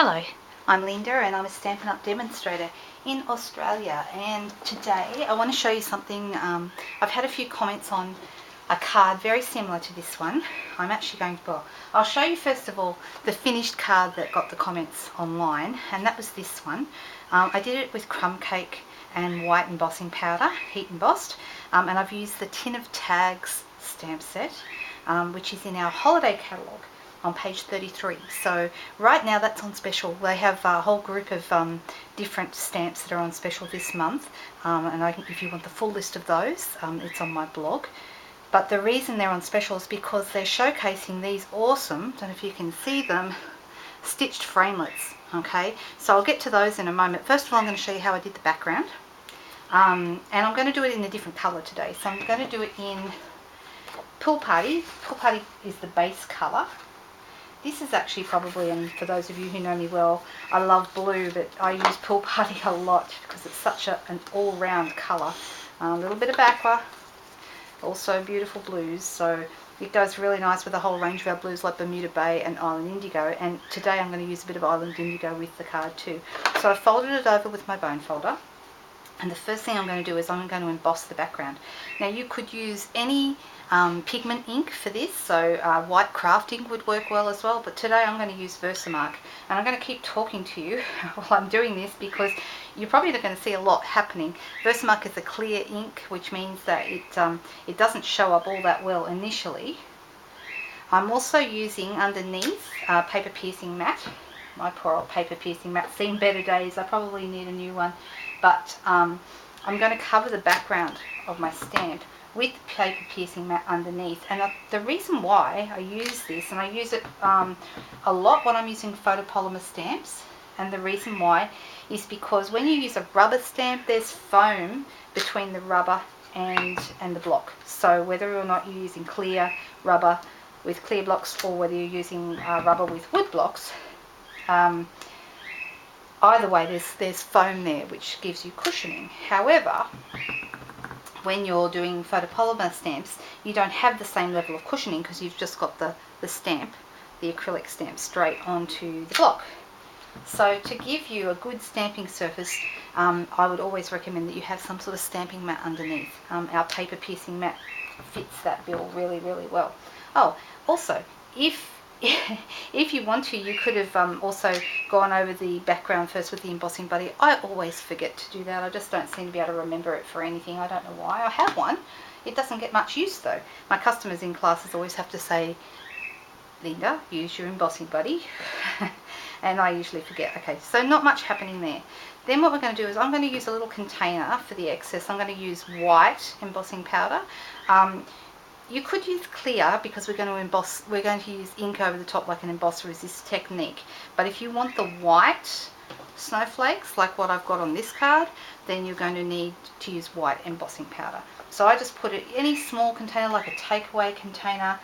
Hello, I'm Linda and I'm a Stampin' Up demonstrator in Australia, and today I want to show you something. I've had a few comments on a card very similar to this one. I'll show you first of all the finished card that got the comments online, and that was this one. I did it with crumb cake and white embossing powder, heat embossed, and I've used the Tin of Tags stamp set, which is in our holiday catalogue on page 33. So right now that's on special. They have a whole group of different stamps that are on special this month, and if you want the full list of those, it's on my blog. But the reason they're on special is because they're showcasing these awesome, don't know if you can see them, stitched framelits. Okay, so I'll get to those in a moment. First of all, I'm going to show you how I did the background, and I'm going to do it in a different colour today. So I'm going to do it in Pool Party. Pool Party is the base colour. This is actually probably, and for those of you who know me well, I love blue, but I use Pool Party a lot because it's such an all-round colour. A little bit of aqua, also beautiful blues, so it goes really nice with a whole range of our blues like Bermuda Bay and Island Indigo, and today I'm going to use a bit of Island Indigo with the card too. So I folded it over with my bone folder, and the first thing I'm going to do is I'm going to emboss the background. Now you could use any pigment ink for this, so white craft ink would work well as well, but today I'm going to use Versamark, and I'm going to keep talking to you while I'm doing this because you're probably not going to see a lot happening. Versamark is a clear ink, which means that it doesn't show up all that well initially. I'm also using underneath paper piercing mat. My poor old paper piercing mat, seen better days. I probably need a new one, but I'm going to cover the background of my stamp with paper piercing mat underneath. And the reason why I use this, and I use it a lot when I'm using photopolymer stamps, and the reason why is because when you use a rubber stamp, there's foam between the rubber and the block. So whether or not you're using clear rubber with clear blocks, or whether you're using rubber with wood blocks, either way there's foam there which gives you cushioning. However, when you're doing photopolymer stamps, you don't have the same level of cushioning because you've just got the stamp, the acrylic stamp, straight onto the block. So to give you a good stamping surface, I would always recommend that you have some sort of stamping mat underneath. Our paper piercing mat fits that bill really, really well. Oh, also, if you want to, you could have also gone over the background first with the embossing buddy. I always forget to do that. I just don't seem to be able to remember it for anything. I don't know why. I have one. It doesn't get much use though. My customers in classes always have to say, Linda, use your embossing buddy. And I usually forget. Okay, so not much happening there. Then what we're going to do is I'm going to use a little container for the excess. I'm going to use white embossing powder. You could use clear because we're going to use ink over the top like an Emboss Resist technique. But if you want the white snowflakes like what I've got on this card, then you're going to need to use white embossing powder. So I just put it in any small container, like a takeaway container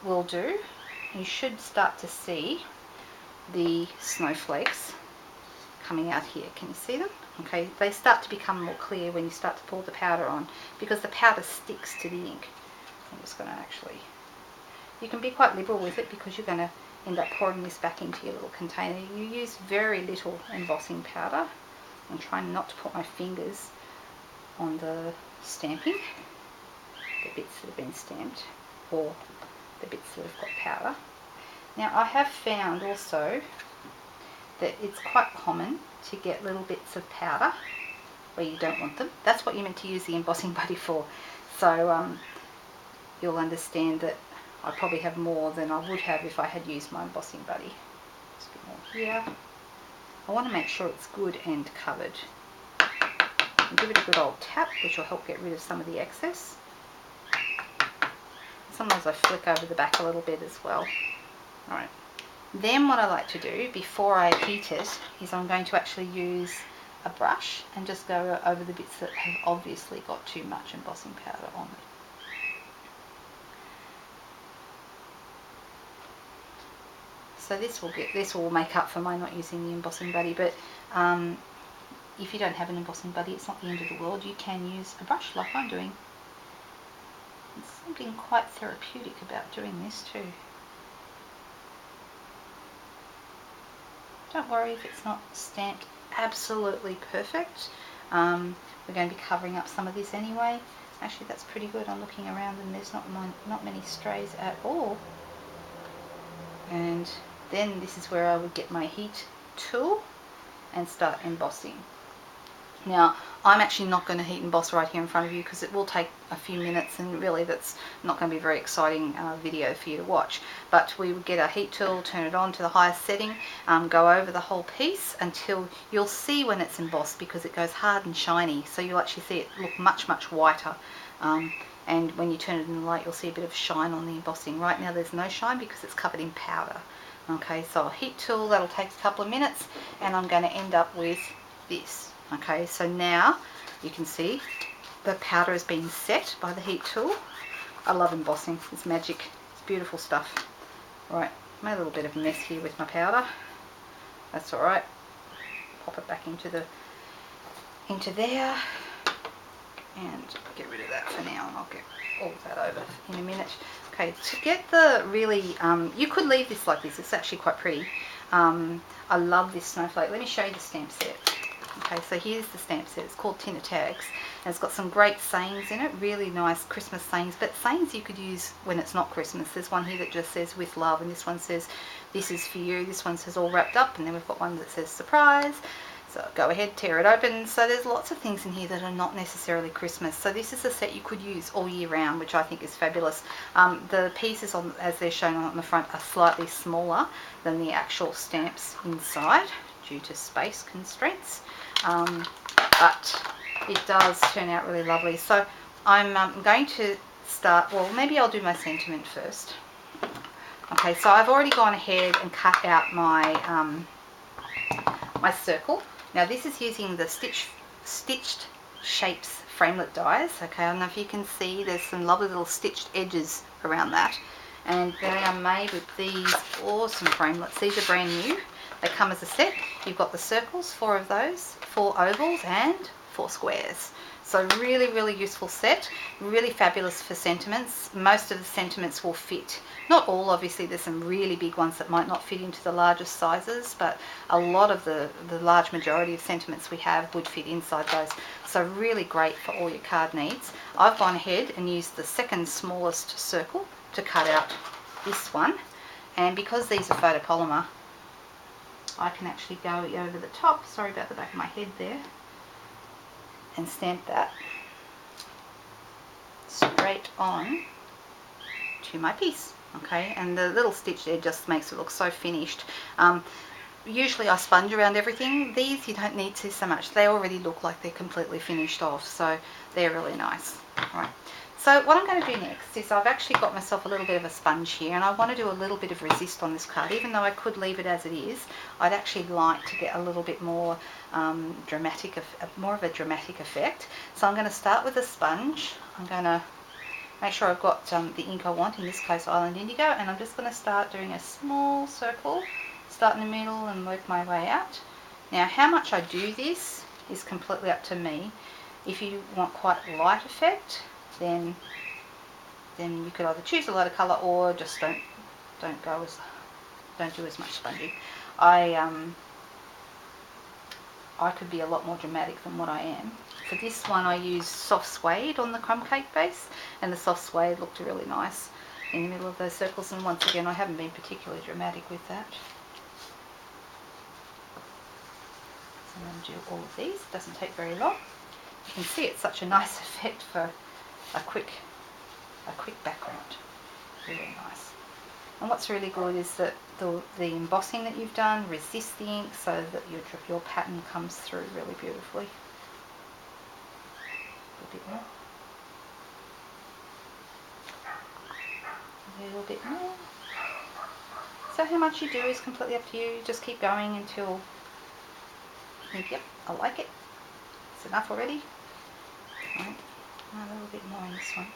will do. You should start to see the snowflakes coming out here. Can you see them? Okay, they start to become more clear when you start to pour the powder on because the powder sticks to the ink. I'm just going to you can be quite liberal with it because you're going to end up pouring this back into your little container. You use very little embossing powder. I'm trying not to put my fingers on the stamping, the bits that have been stamped, or the bits that have got powder. Now I have found also that it's quite common to get little bits of powder where you don't want them. That's what you're meant to use the embossing buddy for. So you'll understand that I probably have more than I would have if I had used my embossing buddy. Just a bit more here. I want to make sure it's good and covered. And give it a good old tap, which will help get rid of some of the excess. Sometimes I flick over the back a little bit as well. Alright. Then what I like to do before I heat it is I'm going to actually use a brush and just go over the bits that have obviously got too much embossing powder on it. So this will make up for my not using the embossing buddy, but if you don't have an embossing buddy, it's not the end of the world. You can use a brush like I'm doing. There's something quite therapeutic about doing this too. Don't worry if it's not stamped absolutely perfect. We're going to be covering up some of this anyway. Actually, that's pretty good. I'm looking around and there's not many strays at all. And then this is where I would get my heat tool and start embossing. Now, I'm actually not going to heat emboss right here in front of you because it will take a few minutes, and really that's not going to be a very exciting video for you to watch. But we would get our heat tool, turn it on to the highest setting, go over the whole piece until you'll see when it's embossed, because it goes hard and shiny, so you'll actually see it look much, much whiter. And when you turn it in the light, you'll see a bit of shine on the embossing. Right now there's no shine because it's covered in powder. Okay, so a heat tool, that'll take a couple of minutes, and I'm going to end up with this. Okay, so now you can see the powder is being set by the heat tool. I love embossing, it's magic, it's beautiful stuff. Right, made a little bit of a mess here with my powder. That's alright. Pop it back into there, and get rid of that for now, and I'll get all of that over in a minute. Okay, to get the really, you could leave this like this, it's actually quite pretty. I love this snowflake. Let me show you the stamp set. Okay, so here's the stamp set. It's called Tinner Tags, and it's got some great sayings in it, really nice Christmas sayings, but sayings you could use when it's not Christmas. There's one here that just says with love, and this one says this is for you. This one says all wrapped up, and then we've got one that says surprise. So go ahead, tear it open. So there's lots of things in here that are not necessarily Christmas. So this is a set you could use all year round, which I think is fabulous. The pieces, as they're shown on the front, are slightly smaller than the actual stamps inside due to space constraints. But it does turn out really lovely. So I'm going to start, well, maybe I'll do my sentiment first. Okay, so I've already gone ahead and cut out my my circle. Now this is using the Stitched Shapes framelit dies. Okay, I don't know if you can see, there's some lovely little stitched edges around that, and they are made with these awesome framelits. These are brand new. They come as a set. You've got the circles, 4 of those, 4 ovals and 4 squares. So really, really useful set, really fabulous for sentiments. Most of the sentiments will fit. Not all, obviously, there's some really big ones that might not fit into the largest sizes, but a lot of the large majority of sentiments we have would fit inside those. So really great for all your card needs. I've gone ahead and used the second smallest circle to cut out this one. And because these are photopolymer, I can actually go over the top, sorry about the back of my head there, and stamp that straight on to my piece. Okay, and the little stitch there just makes it look so finished. Usually I sponge around everything. These you don't need to so much. They already look like they're completely finished off, so they're really nice. All right. So what I'm going to do next is I've actually got myself a little bit of a sponge here, and I want to do a little bit of resist on this card. Even though I could leave it as it is, I'd actually like to get a little bit more more of a dramatic effect. So I'm going to start with a sponge. I'm going to make sure I've got the ink I want, in this case Island Indigo, and I'm just going to start doing a small circle, start in the middle and work my way out. Now how much I do this is completely up to me. If you want quite a light effect, then you could either choose a lighter colour or just don't do as much sponging. I could be a lot more dramatic than what I am. For this one I used soft suede on the crumb cake base, and the soft suede looked really nice in the middle of those circles, and once again I haven't been particularly dramatic with that. So I'm going to do all of these. It doesn't take very long. You can see it's such a nice effect for a quick background. Really nice. And what's really good is that the embossing that you've done resists the ink, so that your pattern comes through really beautifully. A bit more. A little bit more. So how much you do is completely up to you. Just keep going until you think, yep, I like it. It's enough already. Right. A little bit more in this one.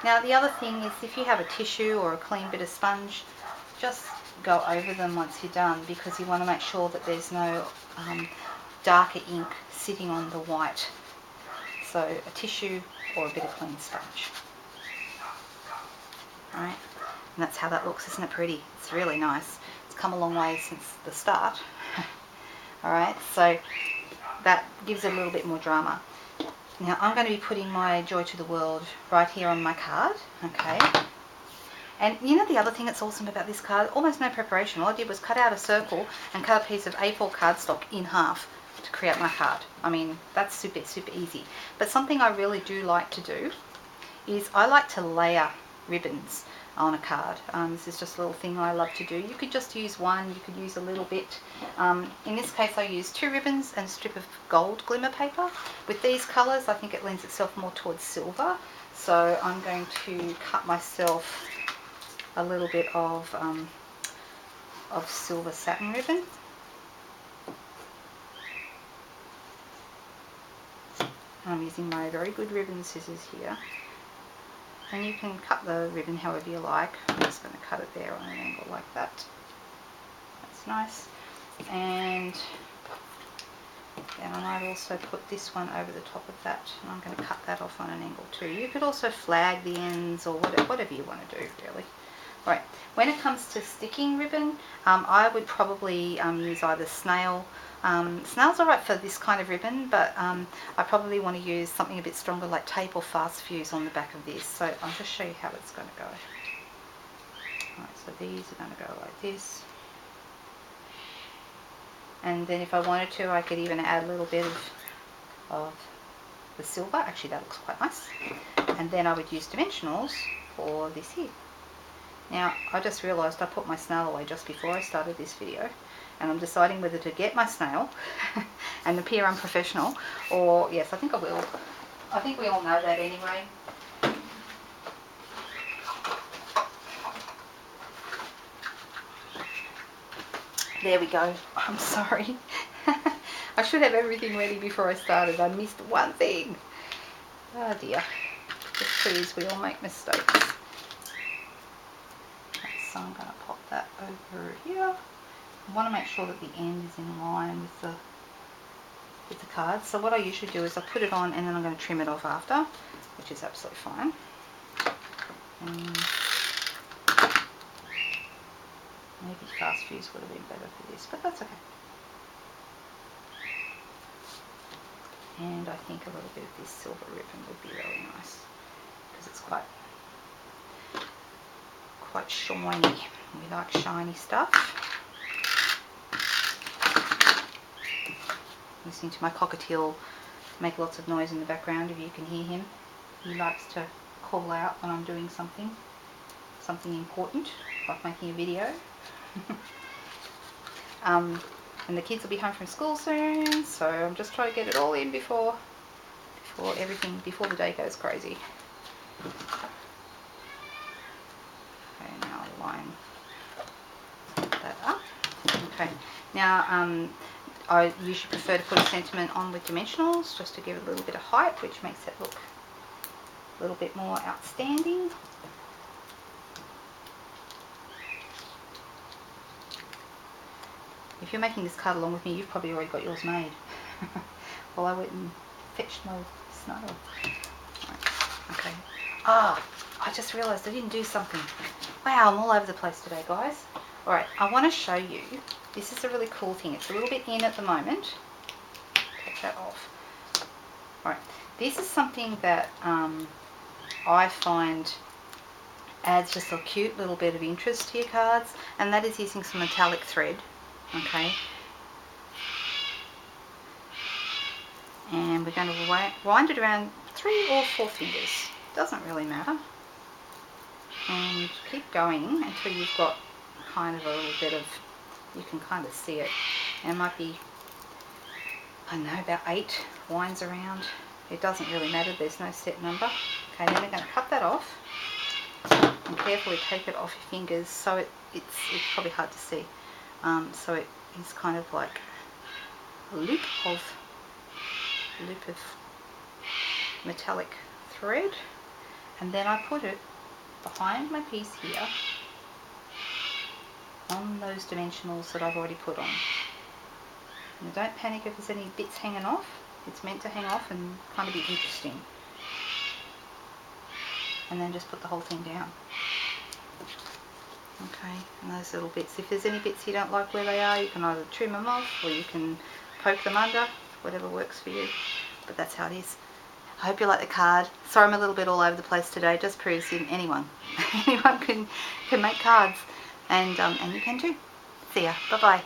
Now the other thing is, if you have a tissue or a clean bit of sponge, just go over them once you're done, because you want to make sure that there's no darker ink sitting on the white. So a tissue or a bit of clean sponge. Right, and that's how that looks. Isn't it pretty? It's really nice. It's come a long way since the start. Alright, so that gives it a little bit more drama. Now I'm going to be putting my Joy to the World right here on my card, okay? And you know the other thing that's awesome about this card? Almost no preparation. All I did was cut out a circle and cut a piece of A4 cardstock in half to create my card. I mean, that's super, super easy. But something I really do like to do is I like to layer ribbons on a card. This is just a little thing I love to do. You could just use one, you could use a little bit. In this case I used 2 ribbons and a strip of gold glimmer paper. With these colours I think it lends itself more towards silver, so I'm going to cut myself a little bit of silver satin ribbon. I'm using my very good ribbon scissors here. And you can cut the ribbon however you like. I'm just going to cut it there on an angle like that. That's nice. And then I might also put this one over the top of that. And I'm going to cut that off on an angle too. You could also flag the ends or whatever you want to do, really. Right. When it comes to sticking ribbon, I would probably use either snail. Snail's alright for this kind of ribbon, but I probably want to use something a bit stronger like tape or fast fuse on the back of this. So I'll just show you how it's going to go. Alright, so these are going to go like this. And then if I wanted to, I could even add a little bit of the silver. Actually, that looks quite nice. And then I would use dimensionals for this here. Now, I just realised I put my snail away just before I started this video, and I'm deciding whether to get my snail and appear unprofessional, or, yes, I think I will. I think we all know that anyway. There we go. I'm sorry. I should have everything ready before I started. I missed one thing. Oh dear. Just please, we all make mistakes. So I'm going to pop that over here. I want to make sure that the end is in line with the card. So what I usually do is I put it on and then I'm going to trim it off after, which is absolutely fine. Maybe fast fuse would have been better for this, but that's okay. And I think a little bit of this silver ribbon would be really nice because it's quite shiny. We like shiny stuff. Listening to my cockatiel make lots of noise in the background if you can hear him. He likes to call out when I'm doing something important, like making a video. And the kids will be home from school soon, so I'm just trying to get it all in before the day goes crazy. Okay, now I'll line that up. Okay, now I usually prefer to put a sentiment on with dimensionals just to give it a little bit of height, which makes it look a little bit more outstanding. If you're making this card along with me, you've probably already got yours made. Well, I went and fetched my snail. Right. Okay. I just realised I didn't do something. Wow, I'm all over the place today, guys. Alright, I want to show you. This is a really cool thing. It's a little bit in at the moment. Take that off. Alright, this is something that I find adds just a cute little bit of interest to your cards, and that is using some metallic thread. Okay, and we're going to wind it around 3 or 4 fingers, doesn't really matter, and keep going until you've got kind of a little bit of, you can kind of see it, and it might be, I don't know, about 8 winds around. It doesn't really matter, there's no set number. Okay, then we're going to cut that off and carefully take it off your fingers, so it's probably hard to see. So it is kind of like a loop of metallic thread, and then I put it behind my piece here on those dimensionals that I've already put on. Now don't panic if there's any bits hanging off. It's meant to hang off and kind of be interesting. And then just put the whole thing down. Okay, and those little bits, if there's any bits you don't like where they are, you can either trim them off or you can poke them under, whatever works for you. But that's how it is. I hope you like the card. Sorry I'm a little bit all over the place today. Just proves anyone can make cards, and you can too. See ya. Bye bye.